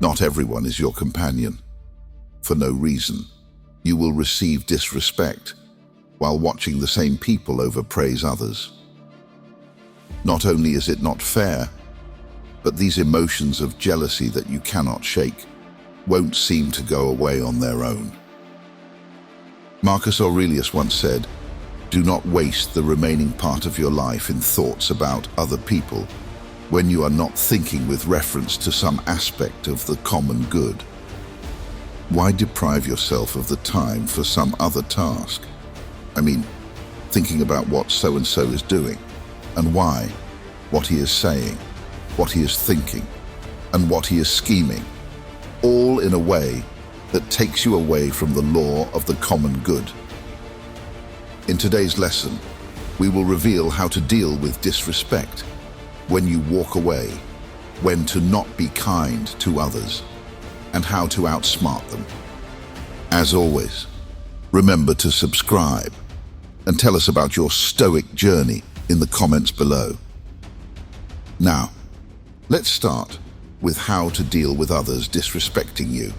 Not everyone is your companion. For no reason, you will receive disrespect while watching the same people overpraise others. Not only is it not fair, but these emotions of jealousy that you cannot shake won't seem to go away on their own. Marcus Aurelius once said, "Do not waste the remaining part of your life in thoughts about other people when you are not thinking with reference to some aspect of the common good." Why deprive yourself of the time for some other task? I mean, thinking about what so-and-so is doing, and why, what he is saying, what he is thinking, and what he is scheming, all in a way that takes you away from the law of the common good. In today's lesson, we will reveal how to deal with disrespect, when you walk away, when to not be kind to others, and how to outsmart them. As always, remember to subscribe and tell us about your Stoic journey in the comments below. Now, let's start with how to deal with others disrespecting you.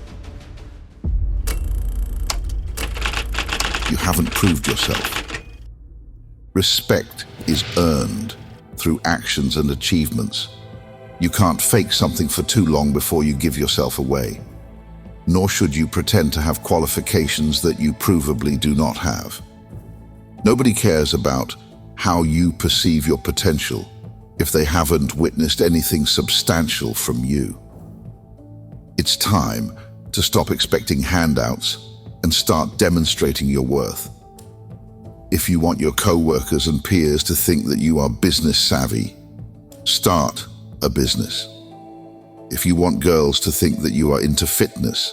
You haven't proved yourself. Respect is earned through actions and achievements. You can't fake something for too long before you give yourself away. Nor should you pretend to have qualifications that you provably do not have. Nobody cares about how you perceive your potential if they haven't witnessed anything substantial from you. It's time to stop expecting handouts and start demonstrating your worth. If you want your co-workers and peers to think that you are business savvy, start a business. If you want girls to think that you are into fitness,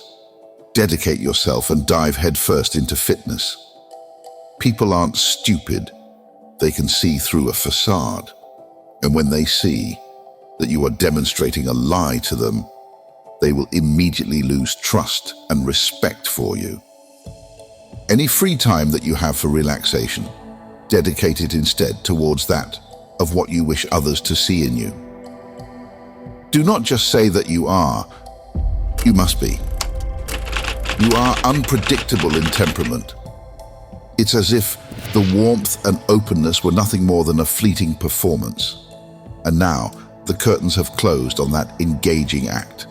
dedicate yourself and dive headfirst into fitness. People aren't stupid. They can see through a facade. And when they see that you are demonstrating a lie to them, they will immediately lose trust and respect for you. Any free time that you have for relaxation, dedicate it instead towards that of what you wish others to see in you. Do not just say that you are, you must be. You are unpredictable in temperament. It's as if the warmth and openness were nothing more than a fleeting performance. And now the curtains have closed on that engaging act.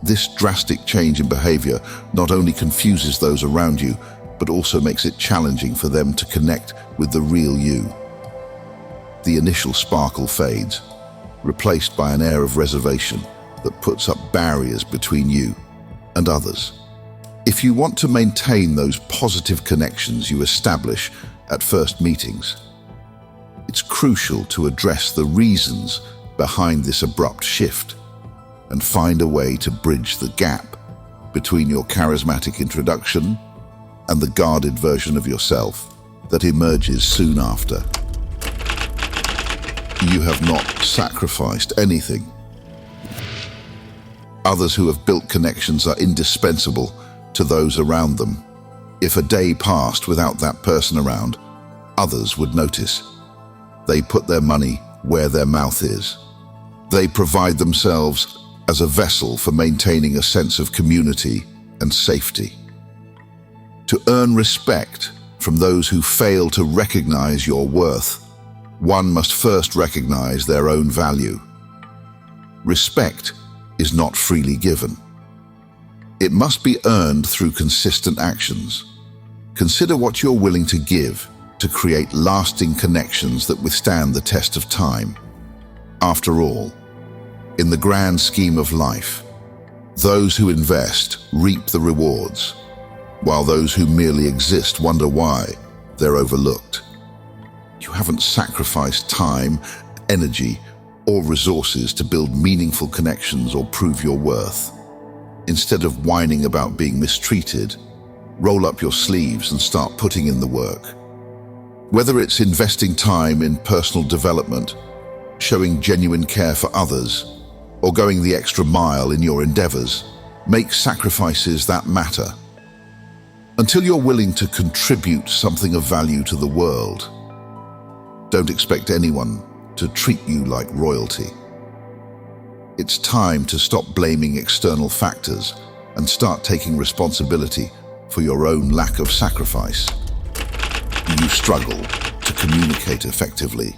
This drastic change in behavior not only confuses those around you, but also makes it challenging for them to connect with the real you. The initial sparkle fades, replaced by an air of reservation that puts up barriers between you and others. If you want to maintain those positive connections you establish at first meetings, it's crucial to address the reasons behind this abrupt shift and find a way to bridge the gap between your charismatic introduction and the guarded version of yourself that emerges soon after. You have not sacrificed anything. Others who have built connections are indispensable to those around them. If a day passed without that person around, others would notice. They put their money where their mouth is. They provide themselves as a vessel for maintaining a sense of community and safety. To earn respect from those who fail to recognize your worth, one must first recognize their own value. Respect is not freely given. It must be earned through consistent actions. Consider what you're willing to give to create lasting connections that withstand the test of time. After all, in the grand scheme of life, those who invest reap the rewards, while those who merely exist wonder why they're overlooked. You haven't sacrificed time, energy, or resources to build meaningful connections or prove your worth. Instead of whining about being mistreated, roll up your sleeves and start putting in the work. Whether it's investing time in personal development, showing genuine care for others, or going the extra mile in your endeavors, make sacrifices that matter. Until you're willing to contribute something of value to the world, don't expect anyone to treat you like royalty. It's time to stop blaming external factors and start taking responsibility for your own lack of sacrifice. Do you struggle to communicate effectively?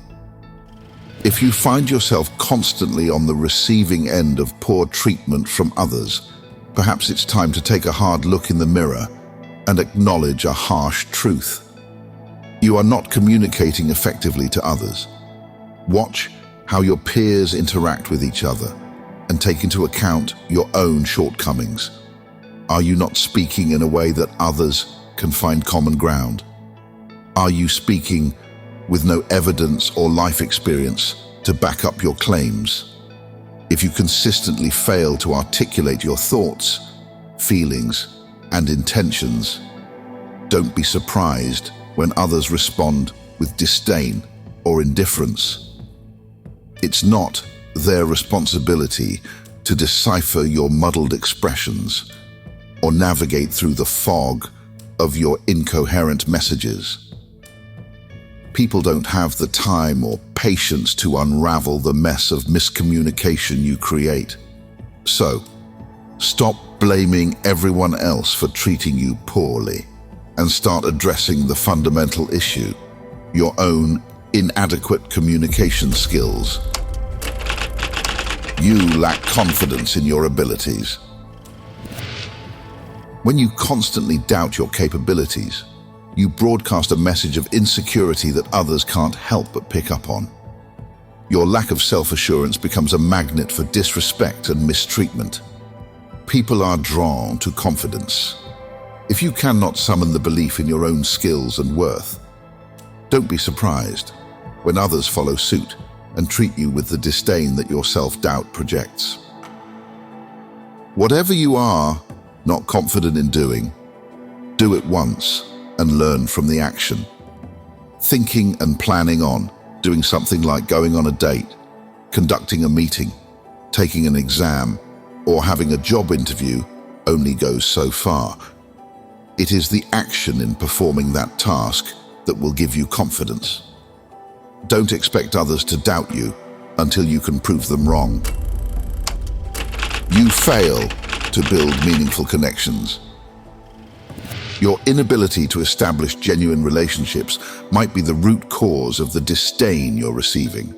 If you find yourself constantly on the receiving end of poor treatment from others, perhaps it's time to take a hard look in the mirror and acknowledge a harsh truth. You are not communicating effectively to others. Watch how your peers interact with each other and take into account your own shortcomings. Are you not speaking in a way that others can find common ground? Are you speaking with no evidence or life experience to back up your claims? If you consistently fail to articulate your thoughts, feelings, and intentions, don't be surprised when others respond with disdain or indifference. It's not their responsibility to decipher your muddled expressions or navigate through the fog of your incoherent messages. People don't have the time or patience to unravel the mess of miscommunication you create. So, stop blaming everyone else for treating you poorly and start addressing the fundamental issue, your own inadequate communication skills. You lack confidence in your abilities. When you constantly doubt your capabilities, you broadcast a message of insecurity that others can't help but pick up on. Your lack of self-assurance becomes a magnet for disrespect and mistreatment. People are drawn to confidence. If you cannot summon the belief in your own skills and worth, don't be surprised when others follow suit and treat you with the disdain that your self-doubt projects. Whatever you are not confident in doing, do it once and learn from the action. Thinking and planning on doing something like going on a date, conducting a meeting, taking an exam, or having a job interview only goes so far. It is the action in performing that task that will give you confidence. Don't expect others to doubt you until you can prove them wrong. You fail to build meaningful connections. Your inability to establish genuine relationships might be the root cause of the disdain you're receiving.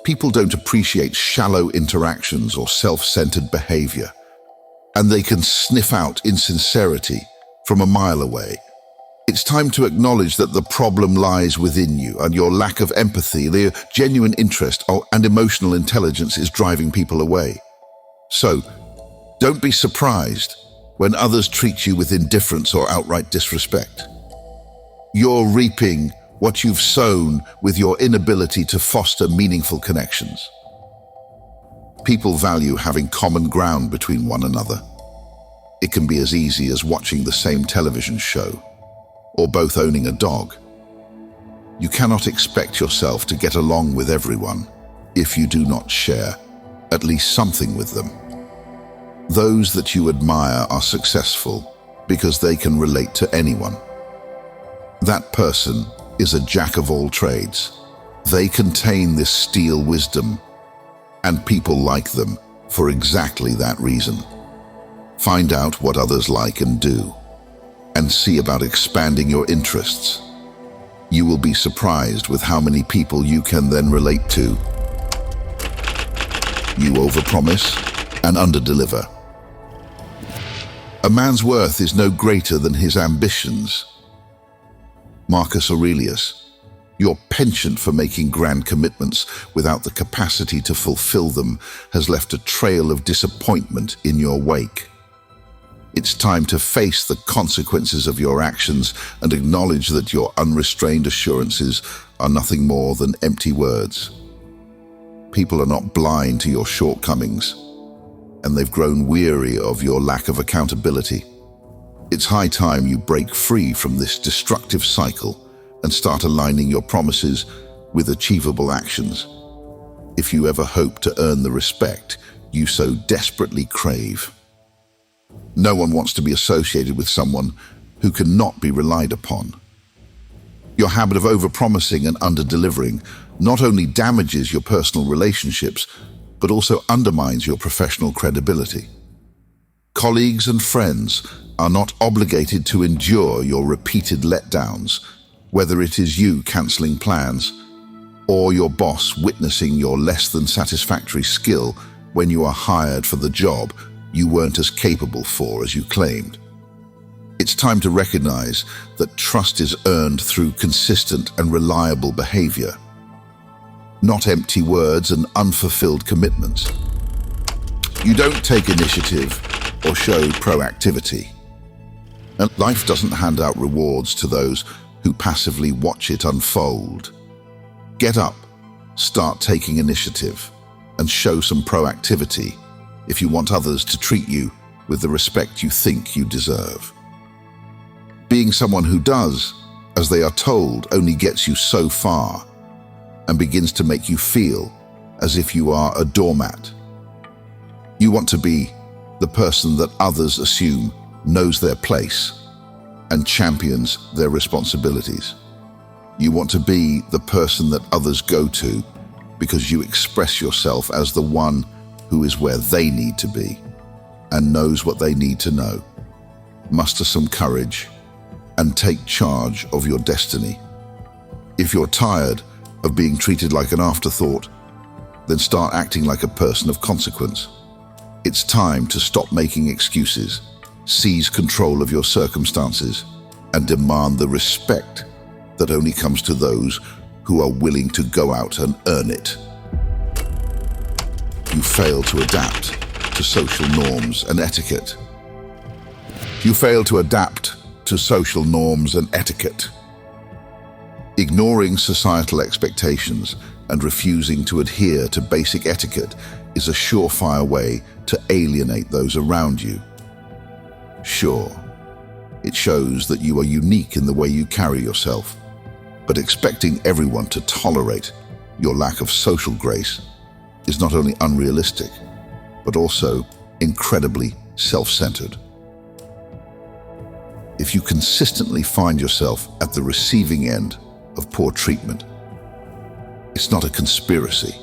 People don't appreciate shallow interactions or self-centered behavior, and they can sniff out insincerity from a mile away. It's time to acknowledge that the problem lies within you, and your lack of empathy, their genuine interest, and emotional intelligence is driving people away. So, don't be surprised when others treat you with indifference or outright disrespect. You're reaping what you've sown with your inability to foster meaningful connections. People value having common ground between one another. It can be as easy as watching the same television show, or both owning a dog. You cannot expect yourself to get along with everyone if you do not share at least something with them. Those that you admire are successful because they can relate to anyone. That person is a jack of all trades. They contain this steel wisdom, and people like them for exactly that reason. Find out what others like and do, and see about expanding your interests. You will be surprised with how many people you can then relate to. You overpromise and underdeliver. A man's worth is no greater than his ambitions. Marcus Aurelius, your penchant for making grand commitments without the capacity to fulfill them has left a trail of disappointment in your wake. It's time to face the consequences of your actions and acknowledge that your unrestrained assurances are nothing more than empty words. People are not blind to your shortcomings, and they've grown weary of your lack of accountability. It's high time you break free from this destructive cycle and start aligning your promises with achievable actions. If you ever hope to earn the respect you so desperately crave. No one wants to be associated with someone who cannot be relied upon. Your habit of overpromising and underdelivering not only damages your personal relationships, but also undermines your professional credibility. Colleagues and friends are not obligated to endure your repeated letdowns, whether it is you cancelling plans or your boss witnessing your less than satisfactory skill when you are hired for the job you weren't as capable for as you claimed. It's time to recognize that trust is earned through consistent and reliable behavior, not empty words and unfulfilled commitments. You don't take initiative or show proactivity. And life doesn't hand out rewards to those who passively watch it unfold. Get up, start taking initiative, and show some proactivity if you want others to treat you with the respect you think you deserve. Being someone who does as they are told only gets you so far and begins to make you feel as if you are a doormat. You want to be the person that others assume knows their place and champions their responsibilities. You want to be the person that others go to because you express yourself as the one who is where they need to be and knows what they need to know. Muster some courage and take charge of your destiny. If you're tired of being treated like an afterthought, then start acting like a person of consequence. It's time to stop making excuses, seize control of your circumstances, and demand the respect that only comes to those who are willing to go out and earn it. You fail to adapt to social norms and etiquette. You fail to adapt to social norms and etiquette. Ignoring societal expectations and refusing to adhere to basic etiquette is a surefire way to alienate those around you. Sure, it shows that you are unique in the way you carry yourself, but expecting everyone to tolerate your lack of social grace is not only unrealistic, but also incredibly self-centered. If you consistently find yourself at the receiving end of poor treatment, it's not a conspiracy.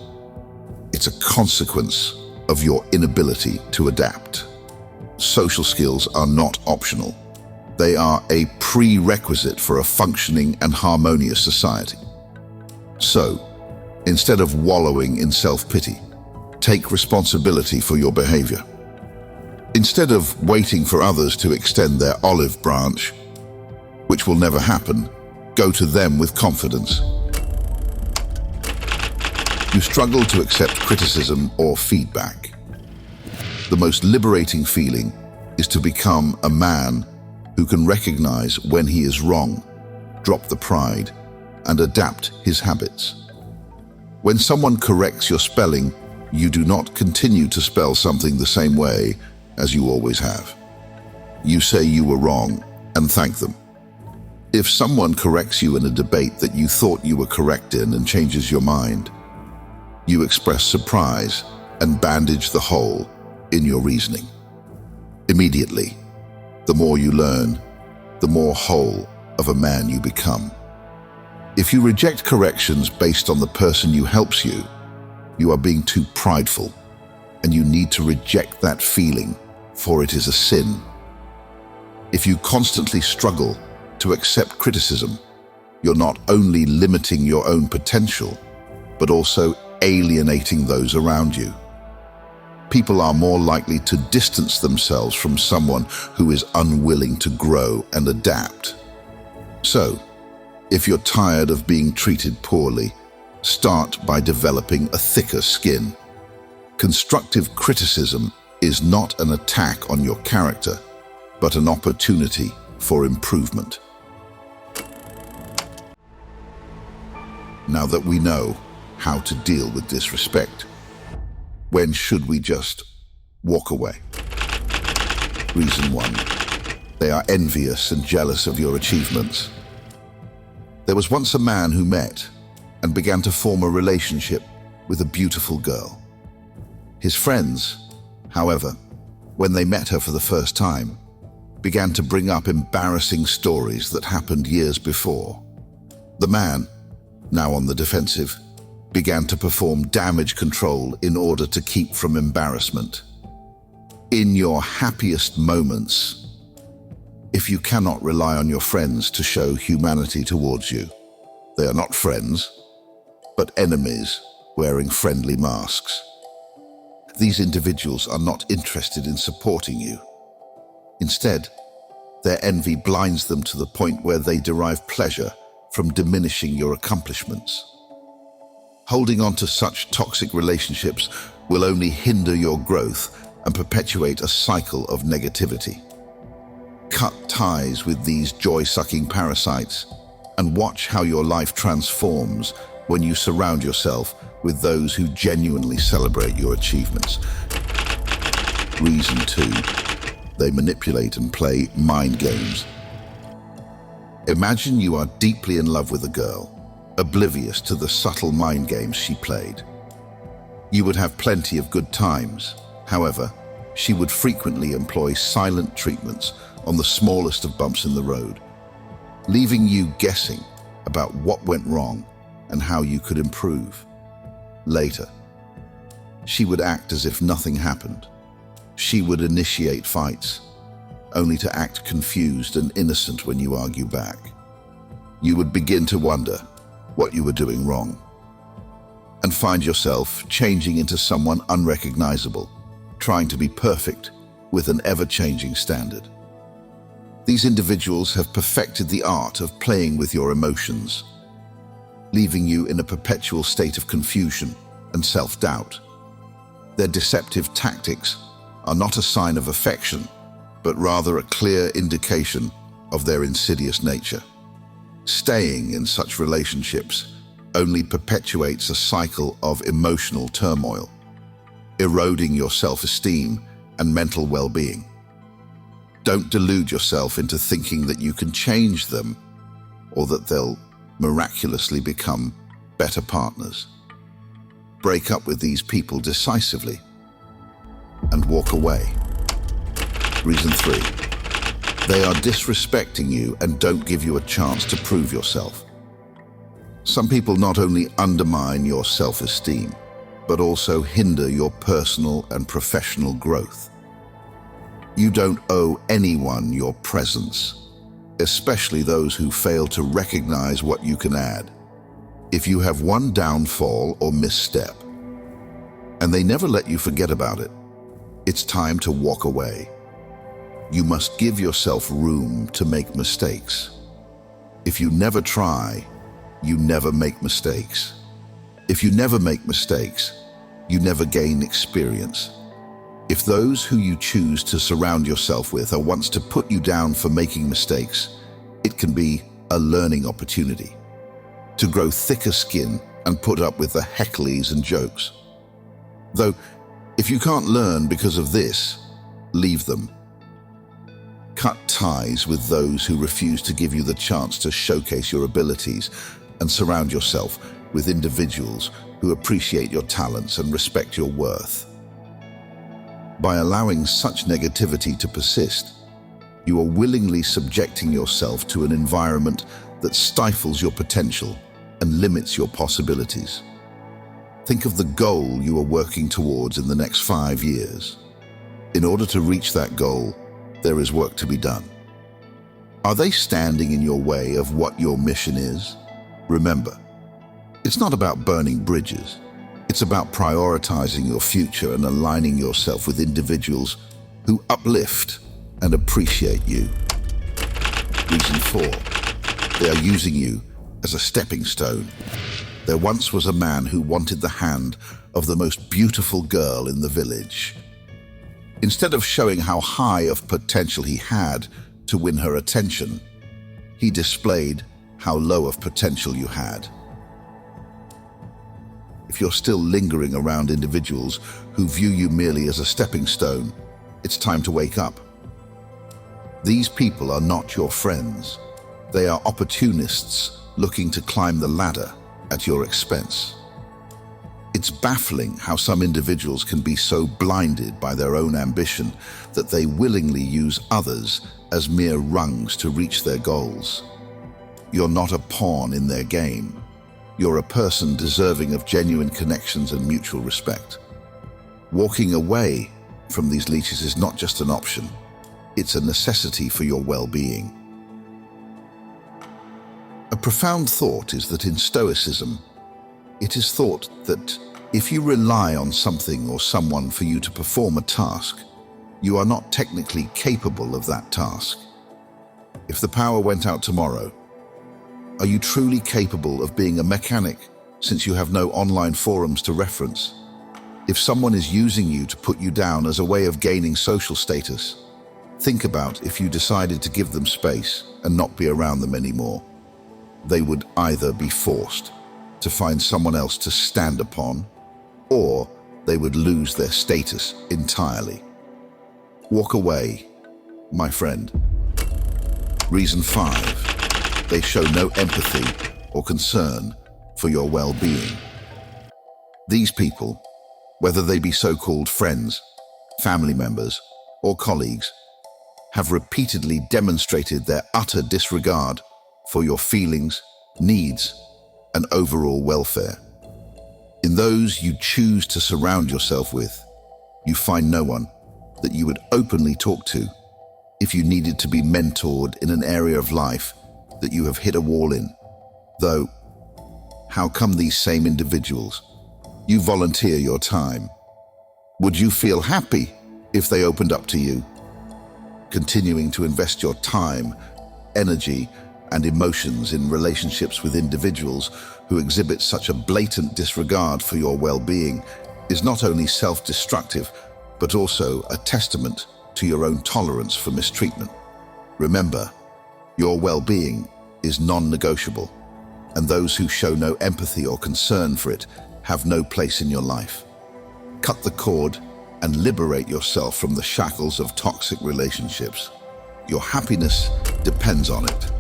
It's a consequence of your inability to adapt. Social skills are not optional. They are a prerequisite for a functioning and harmonious society. So, instead of wallowing in self-pity, take responsibility for your behavior. Instead of waiting for others to extend their olive branch, which will never happen, go to them with confidence. You struggle to accept criticism or feedback. The most liberating feeling is to become a man who can recognize when he is wrong, drop the pride, and adapt his habits. When someone corrects your spelling, you do not continue to spell something the same way as you always have. You say you were wrong and thank them. If someone corrects you in a debate that you thought you were correct in and changes your mind, you express surprise and bandage the hole in your reasoning. Immediately, the more you learn, the more whole of a man you become. If you reject corrections based on the person who helps you, you are being too prideful, and you need to reject that feeling, for it is a sin. If you constantly struggle to accept criticism, you're not only limiting your own potential, but also alienating those around you. People are more likely to distance themselves from someone who is unwilling to grow and adapt. So, if you're tired of being treated poorly, start by developing a thicker skin. Constructive criticism is not an attack on your character, but an opportunity for improvement. Now that we know how to deal with disrespect, when should we just walk away? Reason 1. They are envious and jealous of your achievements. There was once a man who met and began to form a relationship with a beautiful girl. His friends, however, when they met her for the first time, began to bring up embarrassing stories that happened years before. The man, now on the defensive, began to perform damage control in order to keep from embarrassment. In your happiest moments, if you cannot rely on your friends to show humanity towards you, they are not friends, but enemies wearing friendly masks. These individuals are not interested in supporting you. Instead, their envy blinds them to the point where they derive pleasure from diminishing your accomplishments. Holding on to such toxic relationships will only hinder your growth and perpetuate a cycle of negativity. Cut ties with these joy-sucking parasites and watch how your life transforms when you surround yourself with those who genuinely celebrate your achievements. Reason 2. They manipulate and play mind games. Imagine you are deeply in love with a girl, oblivious to the subtle mind games she played. You would have plenty of good times. However, she would frequently employ silent treatments on the smallest of bumps in the road, leaving you guessing about what went wrong and how you could improve. Later, she would act as if nothing happened. She would initiate fights, only to act confused and innocent when you argue back. You would begin to wonder what you were doing wrong, and find yourself changing into someone unrecognizable, trying to be perfect with an ever-changing standard. These individuals have perfected the art of playing with your emotions, leaving you in a perpetual state of confusion and self-doubt. Their deceptive tactics are not a sign of affection, but rather a clear indication of their insidious nature. Staying in such relationships only perpetuates a cycle of emotional turmoil, eroding your self-esteem and mental well-being. Don't delude yourself into thinking that you can change them or that they'll miraculously become better partners. Break up with these people decisively and walk away. Reason 3. They are disrespecting you and don't give you a chance to prove yourself. Some people not only undermine your self-esteem, but also hinder your personal and professional growth. You don't owe anyone your presence, especially those who fail to recognize what you can add. If you have one downfall or misstep, and they never let you forget about it, it's time to walk away. You must give yourself room to make mistakes. If you never try, you never make mistakes. If you never make mistakes, you never gain experience. If those who you choose to surround yourself with are wants to put you down for making mistakes, it can be a learning opportunity to grow thicker skin and put up with the hecklies and jokes. Though, if you can't learn because of this, leave them. Cut ties with those who refuse to give you the chance to showcase your abilities and surround yourself with individuals who appreciate your talents and respect your worth. By allowing such negativity to persist, you are willingly subjecting yourself to an environment that stifles your potential and limits your possibilities. Think of the goal you are working towards in the next 5 years. In order to reach that goal, there is work to be done. Are they standing in your way of what your mission is? Remember, it's not about burning bridges. It's about prioritizing your future and aligning yourself with individuals who uplift and appreciate you. Reason 4. They are using you as a stepping stone. There once was a man who wanted the hand of the most beautiful girl in the village. Instead of showing how high of potential he had to win her attention, he displayed how low of potential you had. If you're still lingering around individuals who view you merely as a stepping stone, it's time to wake up. These people are not your friends. They are opportunists looking to climb the ladder at your expense. It's baffling how some individuals can be so blinded by their own ambition that they willingly use others as mere rungs to reach their goals. You're not a pawn in their game. you're a person deserving of genuine connections and mutual respect. Walking away from these leeches is not just an option, it's a necessity for your well-being. A profound thought is that in Stoicism, it is thought that if you rely on something or someone for you to perform a task, you are not technically capable of that task. If the power went out tomorrow, are you truly capable of being a mechanic since you have no online forums to reference? If someone is using you to put you down as a way of gaining social status, think about if you decided to give them space and not be around them anymore. They would either be forced to find someone else to stand upon, or they would lose their status entirely. Walk away, my friend. Reason 5, they show no empathy or concern for your well-being. These people, whether they be so-called friends, family members, or colleagues, have repeatedly demonstrated their utter disregard for your feelings, needs, and overall welfare. In those you choose to surround yourself with, you find no one that you would openly talk to if you needed to be mentored in an area of life that you have hit a wall in. Though, how come these same individuals you volunteer your time? Would you feel happy if they opened up to you? Continuing to invest your time, energy, and emotions in relationships with individuals who exhibit such a blatant disregard for your well-being is not only self-destructive, but also a testament to your own tolerance for mistreatment. Remember, your well-being is non-negotiable, and those who show no empathy or concern for it have no place in your life. Cut the cord and liberate yourself from the shackles of toxic relationships. Your happiness depends on it.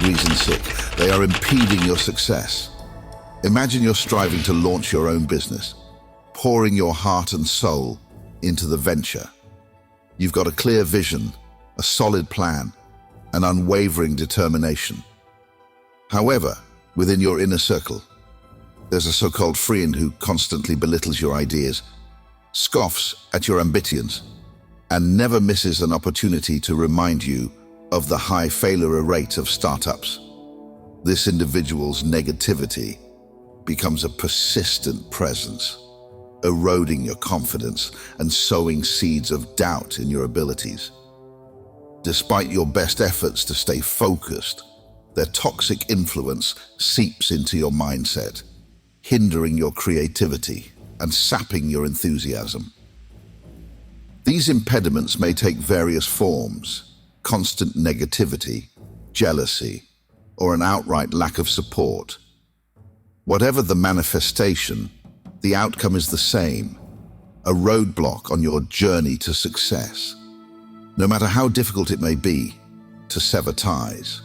Reason 6, they are impeding your success. Imagine you're striving to launch your own business, pouring your heart and soul into the venture. You've got a clear vision, a solid plan, an unwavering determination. However, within your inner circle, there's a so-called friend who constantly belittles your ideas, scoffs at your ambitions, and never misses an opportunity to remind you of the high failure rate of startups. This individual's negativity becomes a persistent presence, eroding your confidence and sowing seeds of doubt in your abilities. Despite your best efforts to stay focused, their toxic influence seeps into your mindset, hindering your creativity and sapping your enthusiasm. These impediments may take various forms: constant negativity, jealousy, or an outright lack of support. Whatever the manifestation, the outcome is the same: a roadblock on your journey to success. No matter how difficult it may be to sever ties,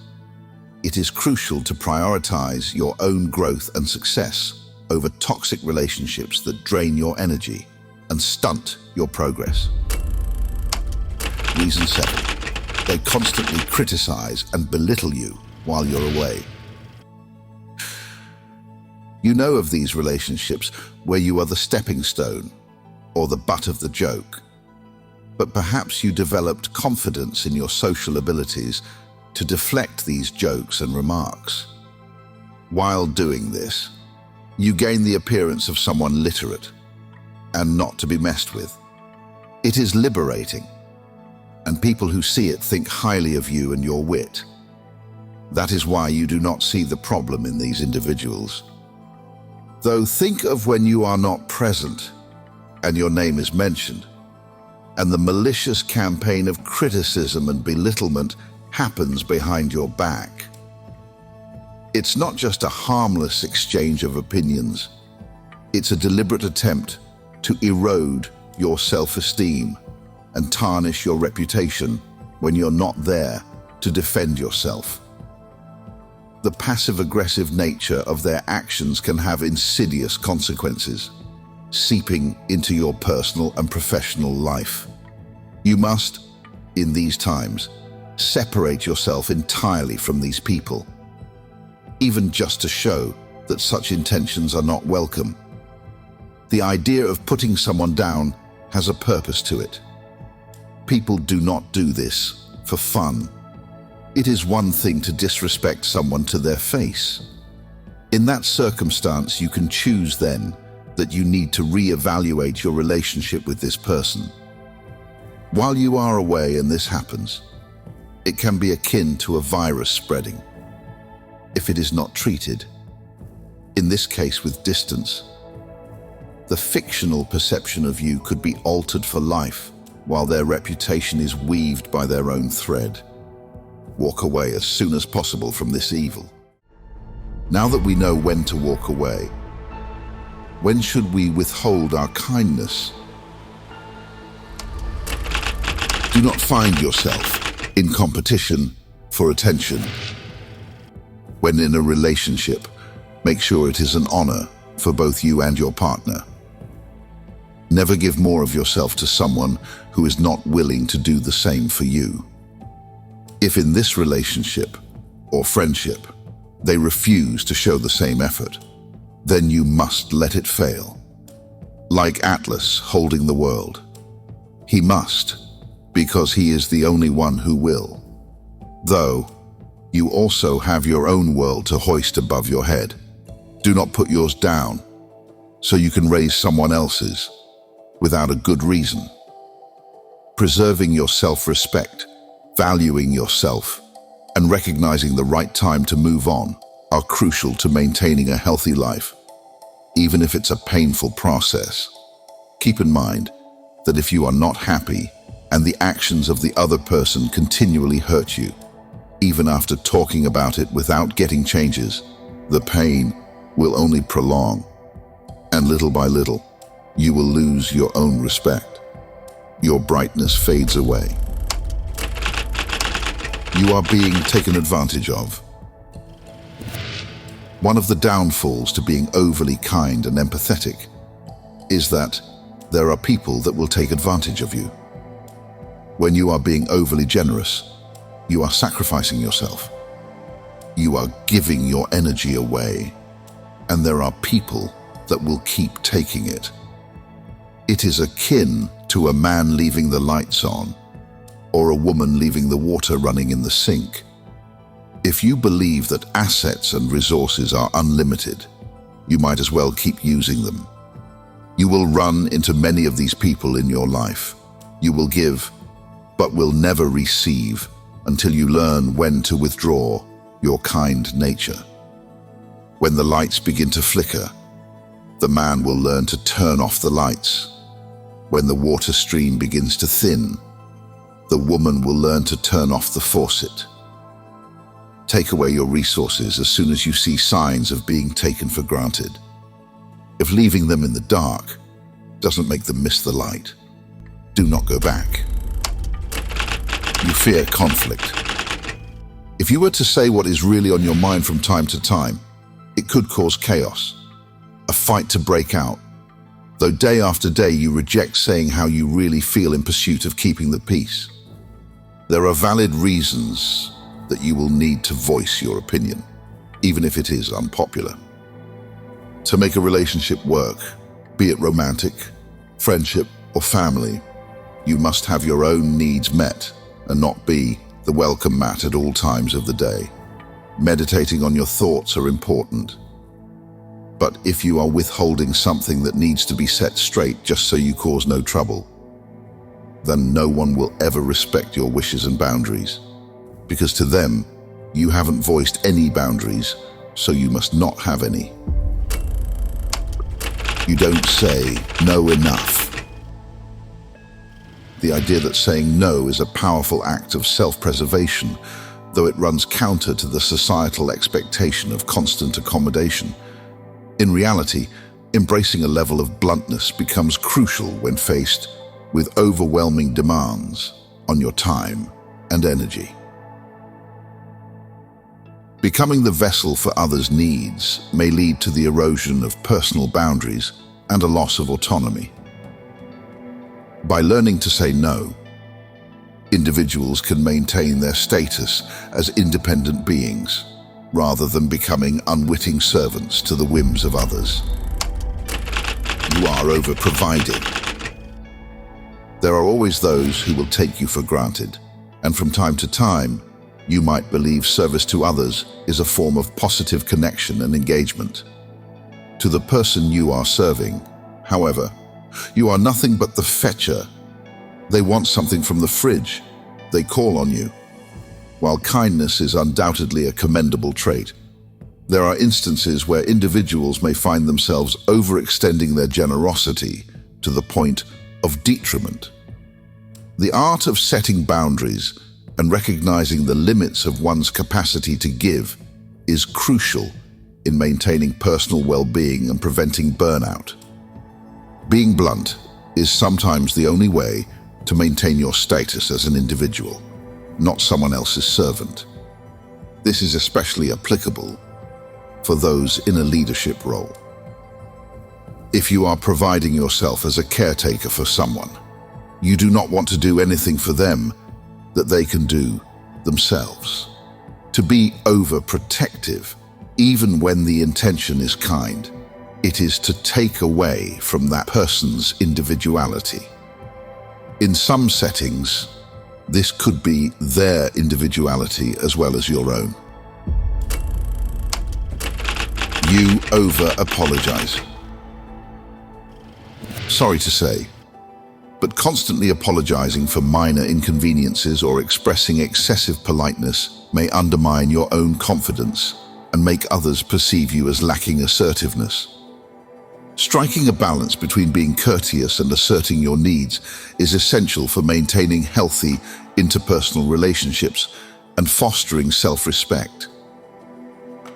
it is crucial to prioritize your own growth and success over toxic relationships that drain your energy and stunt your progress. Reason 7, they constantly criticize and belittle you while you're away. You know of these relationships where you are the stepping stone or the butt of the joke, but perhaps you developed confidence in your social abilities to deflect these jokes and remarks. While doing this, you gain the appearance of someone literate and not to be messed with. It is liberating, and people who see it think highly of you and your wit. That is why you do not see the problem in these individuals. Though think of when you are not present and your name is mentioned, and the malicious campaign of criticism and belittlement happens behind your back. It's not just a harmless exchange of opinions. It's a deliberate attempt to erode your self-esteem and tarnish your reputation when you're not there to defend yourself. The passive-aggressive nature of their actions can have insidious consequences, seeping into your personal and professional life. You must, in these times, separate yourself entirely from these people, even just to show that such intentions are not welcome. The idea of putting someone down has a purpose to it. People do not do this for fun. It is one thing to disrespect someone to their face. In that circumstance, you can choose then that you need to reevaluate your relationship with this person. While you are away and this happens, it can be akin to a virus spreading. If it is not treated, in this case with distance, the fictional perception of you could be altered for life while their reputation is weaved by their own thread. Walk away as soon as possible from this evil. Now that we know when to walk away, when should we withhold our kindness? Do not find yourself in competition for attention. When in a relationship, make sure it is an honor for both you and your partner. Never give more of yourself to someone who is not willing to do the same for you. If in this relationship or friendship, they refuse to show the same effort, then you must let it fail. Like Atlas holding the world, he must, because he is the only one who will. Though, you also have your own world to hoist above your head. Do not put yours down, so you can raise someone else's without a good reason. Preserving your self-respect, valuing yourself, and recognizing the right time to move on are crucial to maintaining a healthy life, even if it's a painful process. Keep in mind that if you are not happy and the actions of the other person continually hurt you, even after talking about it without getting changes, the pain will only prolong, and little by little, you will lose your own respect. Your brightness fades away. You are being taken advantage of. One of the downfalls to being overly kind and empathetic is that there are people that will take advantage of you. When you are being overly generous, you are sacrificing yourself. You are giving your energy away, and there are people that will keep taking it. It is akin to a man leaving the lights on, or a woman leaving the water running in the sink. If you believe that assets and resources are unlimited, you might as well keep using them. You will run into many of these people in your life. You will give, but will never receive until you learn when to withdraw your kind nature. When the lights begin to flicker, the man will learn to turn off the lights. When the water stream begins to thin, the woman will learn to turn off the faucet. Take away your resources as soon as you see signs of being taken for granted. If leaving them in the dark doesn't make them miss the light, do not go back. You fear conflict. If you were to say what is really on your mind from time to time, it could cause chaos, a fight to break out. Though day after day you reject saying how you really feel in pursuit of keeping the peace. There are valid reasons that you will need to voice your opinion, even if it is unpopular. To make a relationship work, be it romantic, friendship, or family, you must have your own needs met and not be the welcome mat at all times of the day. Meditating on your thoughts are important. But if you are withholding something that needs to be set straight just so you cause no trouble, then no one will ever respect your wishes and boundaries. Because to them, you haven't voiced any boundaries, so you must not have any. You don't say no enough. The idea that saying no is a powerful act of self-preservation, though it runs counter to the societal expectation of constant accommodation. In reality, embracing a level of bluntness becomes crucial when faced with overwhelming demands on your time and energy. Becoming the vessel for others' needs may lead to the erosion of personal boundaries and a loss of autonomy. By learning to say no, individuals can maintain their status as independent beings, rather than becoming unwitting servants to the whims of others. You are over-providing. There are always those who will take you for granted, and from time to time, you might believe service to others is a form of positive connection and engagement. To the person you are serving, however, you are nothing but the fetcher. They want something from the fridge. They call on you. While kindness is undoubtedly a commendable trait, there are instances where individuals may find themselves overextending their generosity to the point of detriment. The art of setting boundaries and recognizing the limits of one's capacity to give is crucial in maintaining personal well-being and preventing burnout. Being blunt is sometimes the only way to maintain your status as an individual, not someone else's servant. This is especially applicable for those in a leadership role. If you are providing yourself as a caretaker for someone, you do not want to do anything for them that they can do themselves. To be overprotective, even when the intention is kind, it is to take away from that person's individuality. In some settings, this could be their individuality as well as your own. You over-apologize. Sorry to say, but constantly apologizing for minor inconveniences or expressing excessive politeness may undermine your own confidence and make others perceive you as lacking assertiveness. Striking a balance between being courteous and asserting your needs is essential for maintaining healthy interpersonal relationships and fostering self-respect.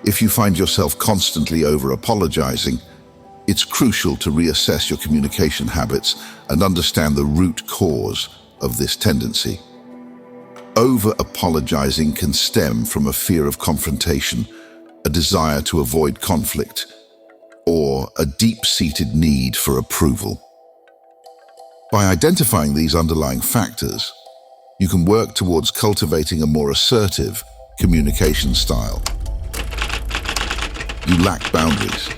If you find yourself constantly over-apologizing, it's crucial to reassess your communication habits and understand the root cause of this tendency. Over-apologizing can stem from a fear of confrontation, a desire to avoid conflict, or a deep-seated need for approval. By identifying these underlying factors, you can work towards cultivating a more assertive communication style. You lack boundaries.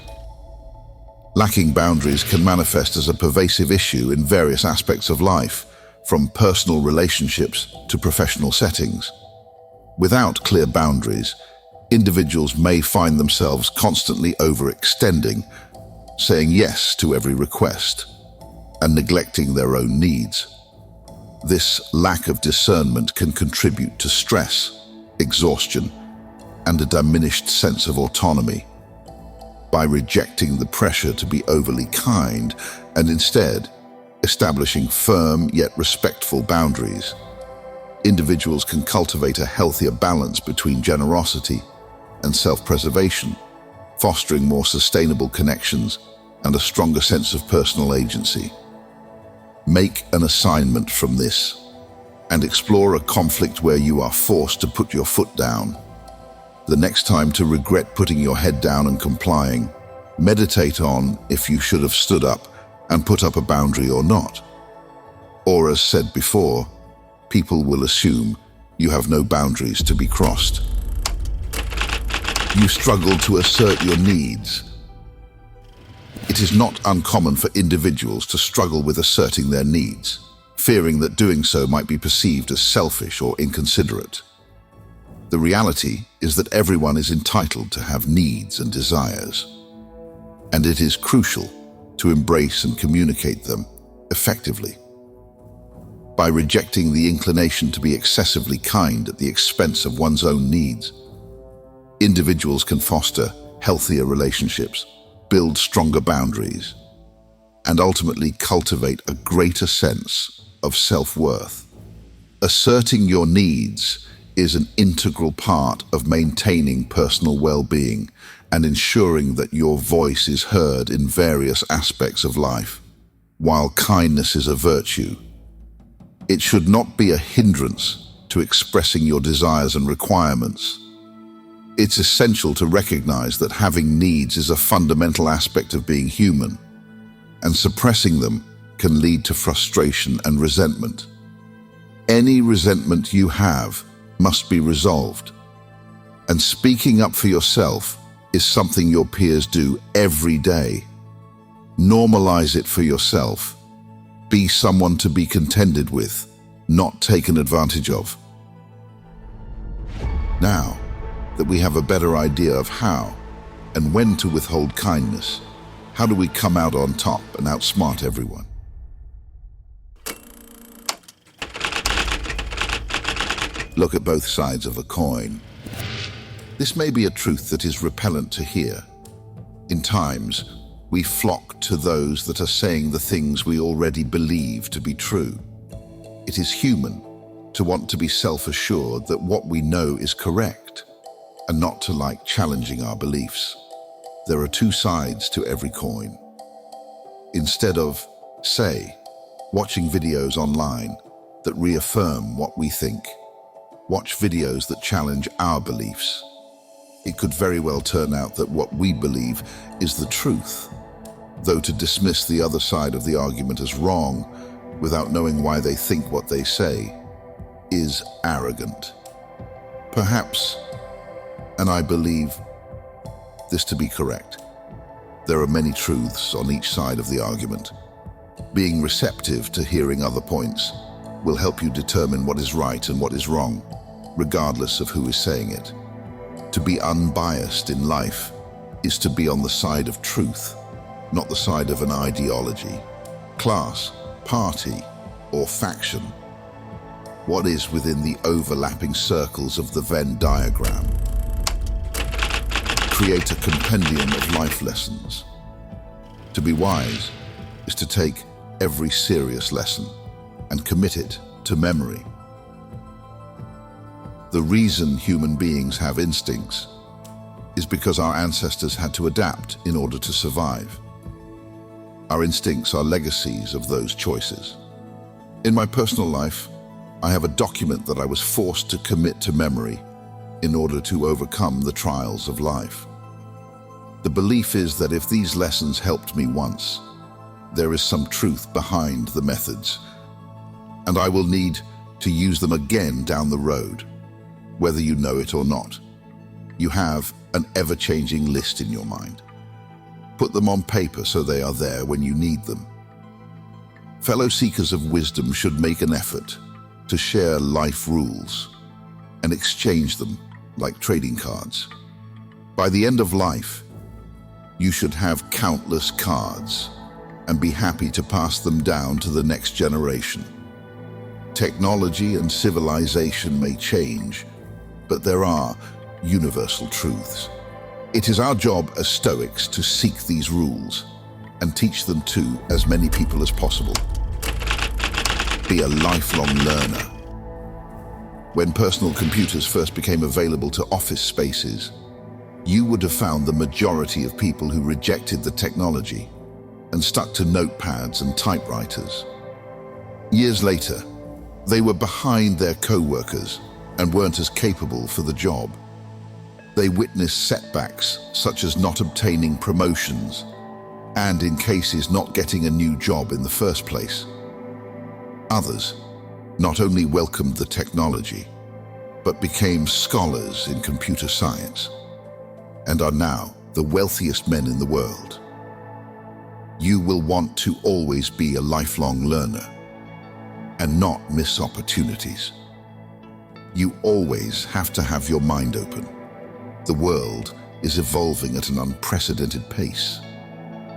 Lacking boundaries can manifest as a pervasive issue in various aspects of life, from personal relationships to professional settings. Without clear boundaries, individuals may find themselves constantly overextending, saying yes to every request, and neglecting their own needs. This lack of discernment can contribute to stress, exhaustion, and a diminished sense of autonomy. By rejecting the pressure to be overly kind and instead establishing firm yet respectful boundaries, individuals can cultivate a healthier balance between generosity and self-preservation, fostering more sustainable connections and a stronger sense of personal agency. Make an assignment from this and explore a conflict where you are forced to put your foot down. The next time to regret putting your head down and complying, meditate on if you should have stood up and put up a boundary or not. Or as said before, people will assume you have no boundaries to be crossed. You struggle to assert your needs. It is not uncommon for individuals to struggle with asserting their needs, fearing that doing so might be perceived as selfish or inconsiderate. The reality is that everyone is entitled to have needs and desires, and it is crucial to embrace and communicate them effectively. By rejecting the inclination to be excessively kind at the expense of one's own needs, individuals can foster healthier relationships, build stronger boundaries, and ultimately cultivate a greater sense of self-worth. Asserting your needs is an integral part of maintaining personal well-being and ensuring that your voice is heard in various aspects of life. While kindness is a virtue, it should not be a hindrance to expressing your desires and requirements. It's essential to recognize that having needs is a fundamental aspect of being human, and suppressing them can lead to frustration and resentment. Any resentment you have must be resolved, And speaking up for yourself is something your peers do every day. Normalize it for yourself. Be someone to be contended with, not taken advantage of. Now that we have a better idea of how and when to withhold kindness, how do we come out on top and outsmart everyone? Look at both sides of a coin. This may be a truth that is repellent to hear. In times, we flock to those that are saying the things we already believe to be true. It is human to want to be self-assured that what we know is correct, and not to like challenging our beliefs. There are two sides to every coin. Instead of, say, watching videos online that reaffirm what we think, watch videos that challenge our beliefs. It could very well turn out that what we believe is the truth, though to dismiss the other side of the argument as wrong without knowing why they think what they say is arrogant. Perhaps, and I believe this to be correct, there are many truths on each side of the argument. Being receptive to hearing other points will help you determine what is right and what is wrong, regardless of who is saying it. To be unbiased in life is to be on the side of truth, not the side of an ideology, class, party, or faction. What is within the overlapping circles of the Venn diagram? Create a compendium of life lessons. To be wise is to take every serious lesson and commit it to memory. The reason human beings have instincts is because our ancestors had to adapt in order to survive. Our instincts are legacies of those choices. In my personal life, I have a document that I was forced to commit to memory in order to overcome the trials of life. The belief is that if these lessons helped me once, there is some truth behind the methods, and I will need to use them again down the road, whether you know it or not. You have an ever-changing list in your mind. Put them on paper so they are there when you need them. Fellow seekers of wisdom should make an effort to share life rules and exchange them like trading cards. By the end of life, you should have countless cards and be happy to pass them down to the next generation. Technology and civilization may change, but there are universal truths. It is our job as Stoics to seek these rules and teach them to as many people as possible. Be a lifelong learner. When personal computers first became available to office spaces, you would have found the majority of people who rejected the technology and stuck to notepads and typewriters. Years later, they were behind their co-workers and weren't as capable for the job. They witnessed setbacks such as not obtaining promotions and, in cases, not getting a new job in the first place. Others not only welcomed the technology, but became scholars in computer science and are now the wealthiest men in the world. You will want to always be a lifelong learner and not miss opportunities. You always have to have your mind open. The world is evolving at an unprecedented pace.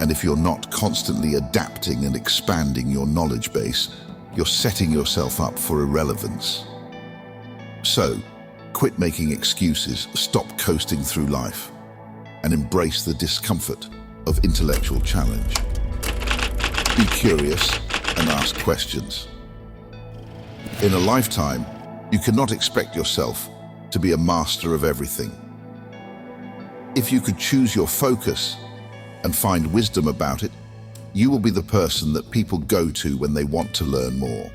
And if you're not constantly adapting and expanding your knowledge base, you're setting yourself up for irrelevance. So, quit making excuses, stop coasting through life, and embrace the discomfort of intellectual challenge. Be curious and ask questions. In a lifetime, you cannot expect yourself to be a master of everything. If you could choose your focus and find wisdom about it, you will be the person that people go to when they want to learn more.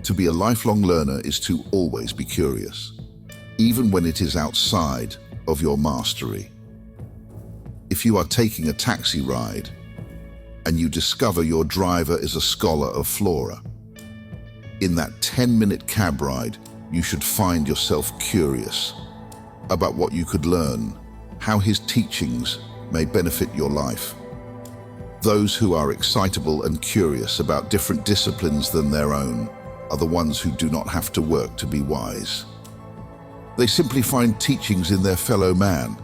To be a lifelong learner is to always be curious, even when it is outside of your mastery. If you are taking a taxi ride and you discover your driver is a scholar of flora, in that 10-minute cab ride, you should find yourself curious. about what you could learn, how his teachings may benefit your life. Those who are excitable and curious about different disciplines than their own are the ones who do not have to work to be wise. They simply find teachings in their fellow man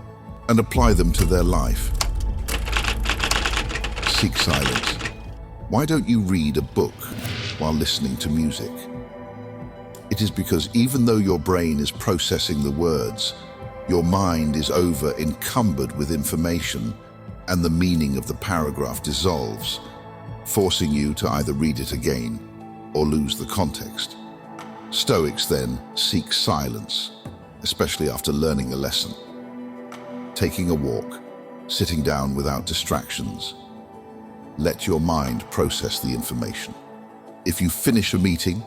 and apply them to their life. Seek silence. Why don't you read a book while listening to music? It is because even though your brain is processing the words, your mind is over-encumbered with information, and the meaning of the paragraph dissolves, forcing you to either read it again or lose the context. Stoics then seek silence, especially after learning a lesson. Taking a walk, sitting down without distractions. Let your mind process the information. If you finish a meeting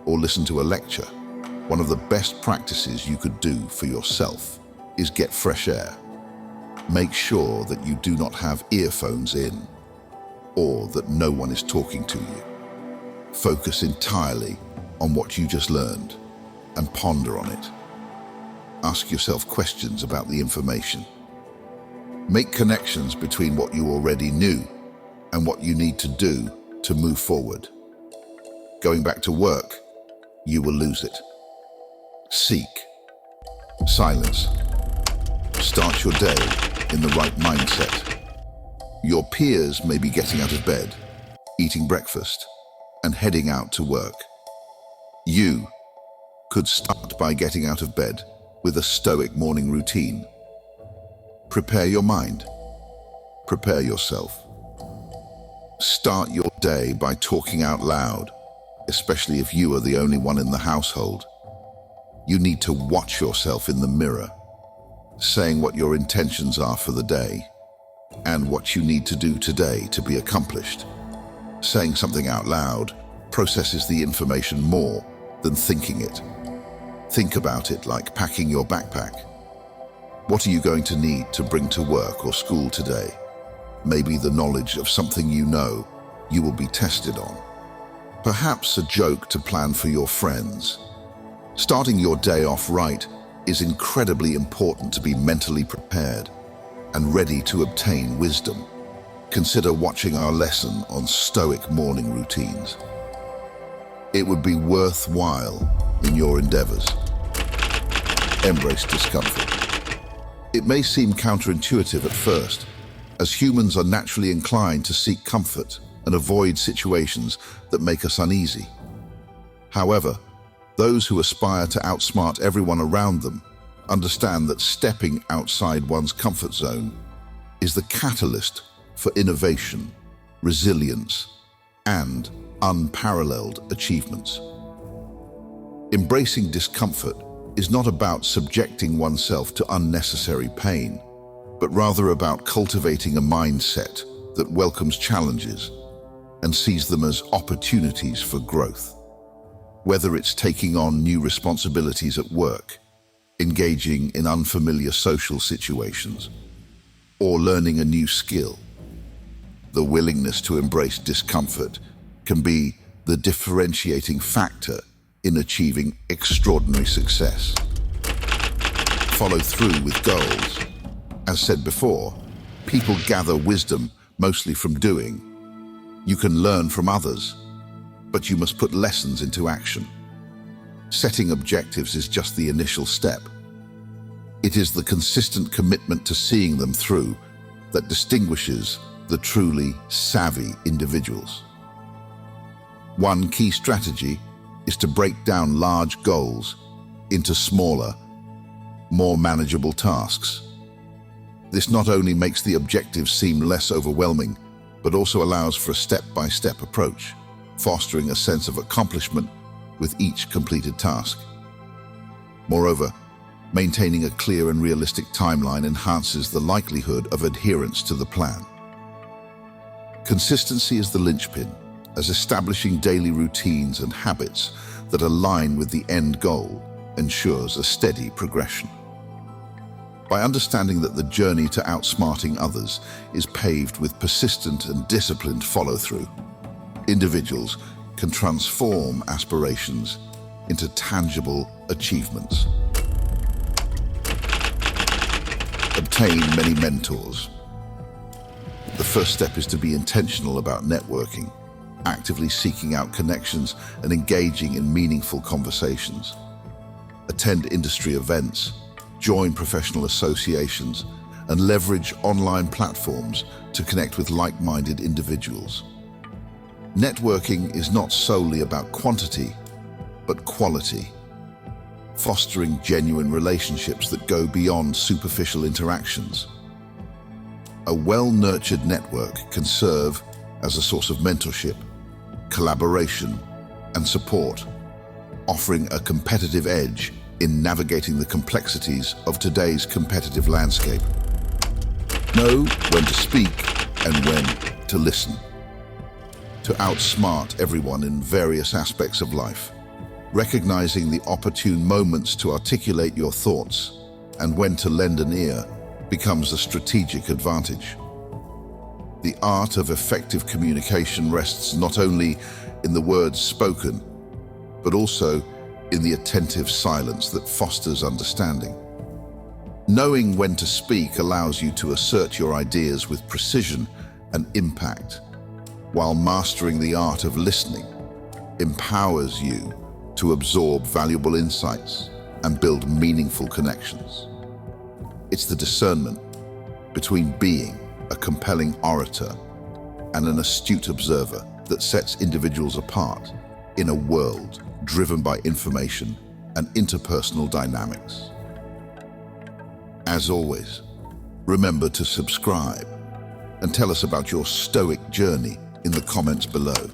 or listen to a lecture, one of the best practices you could do for yourself is get fresh air. Make sure that you do not have earphones in or that no one is talking to you. Focus entirely on what you just learned and ponder on it. Ask yourself questions about the information. Make connections between what you already knew and what you need to do to move forward. Going back to work, you will lose it. Seek silence. Start your day in the right mindset. Your peers may be getting out of bed, eating breakfast, and heading out to work. You could start by getting out of bed with a Stoic morning routine. Prepare your mind. Prepare yourself. Start your day by talking out loud, especially if you are the only one in the household. You need to watch yourself in the mirror, saying what your intentions are for the day and what you need to do today to be accomplished. Saying something out loud processes the information more than thinking it. Think about it like packing your backpack. What are you going to need to bring to work or school today? Maybe the knowledge of something you know you will be tested on. Perhaps a joke to plan for your friends. Starting your day off right is incredibly important to be mentally prepared and ready to obtain wisdom. Consider watching our lesson on Stoic morning routines. It would be worthwhile in your endeavors. Embrace discomfort. It may seem counterintuitive at first, as humans are naturally inclined to seek comfort and avoid situations that make us uneasy. However, those who aspire to outsmart everyone around them understand that stepping outside one's comfort zone is the catalyst for innovation, resilience, and unparalleled achievements. Embracing discomfort is not about subjecting oneself to unnecessary pain, but rather about cultivating a mindset that welcomes challenges and sees them as opportunities for growth. Whether it's taking on new responsibilities at work, engaging in unfamiliar social situations, or learning a new skill, the willingness to embrace discomfort can be the differentiating factor in achieving extraordinary success. Follow through with goals. As said before, people gather wisdom mostly from doing. You can learn from others, but you must put lessons into action. Setting objectives is just the initial step. It is the consistent commitment to seeing them through that distinguishes the truly savvy individuals. One key strategy is to break down large goals into smaller, more manageable tasks. This not only makes the objectives seem less overwhelming, but also allows for a step-by-step approach, fostering a sense of accomplishment with each completed task. Moreover, maintaining a clear and realistic timeline enhances the likelihood of adherence to the plan. Consistency is the linchpin, as establishing daily routines and habits that align with the end goal ensures a steady progression. By understanding that the journey to outsmarting others is paved with persistent and disciplined follow-through, individuals can transform aspirations into tangible achievements. obtain many mentors. The first step is to be intentional about networking, actively seeking out connections and engaging in meaningful conversations. Attend industry events, join professional associations, and leverage online platforms to connect with like-minded individuals. Networking is not solely about quantity, but quality, fostering genuine relationships that go beyond superficial interactions. A well-nurtured network can serve as a source of mentorship, collaboration, and support, offering a competitive edge in navigating the complexities of today's competitive landscape. Know when to speak and when to listen. To outsmart everyone in various aspects of life, recognizing the opportune moments to articulate your thoughts and when to lend an ear becomes a strategic advantage. The art of effective communication rests not only in the words spoken, but also in the attentive silence that fosters understanding. Knowing when to speak allows you to assert your ideas with precision and impact, while mastering the art of listening empowers you to absorb valuable insights and build meaningful connections. It's the discernment between being a compelling orator and an astute observer that sets individuals apart in a world driven by information and interpersonal dynamics. As always, remember to subscribe and tell us about your Stoic journey in the comments below.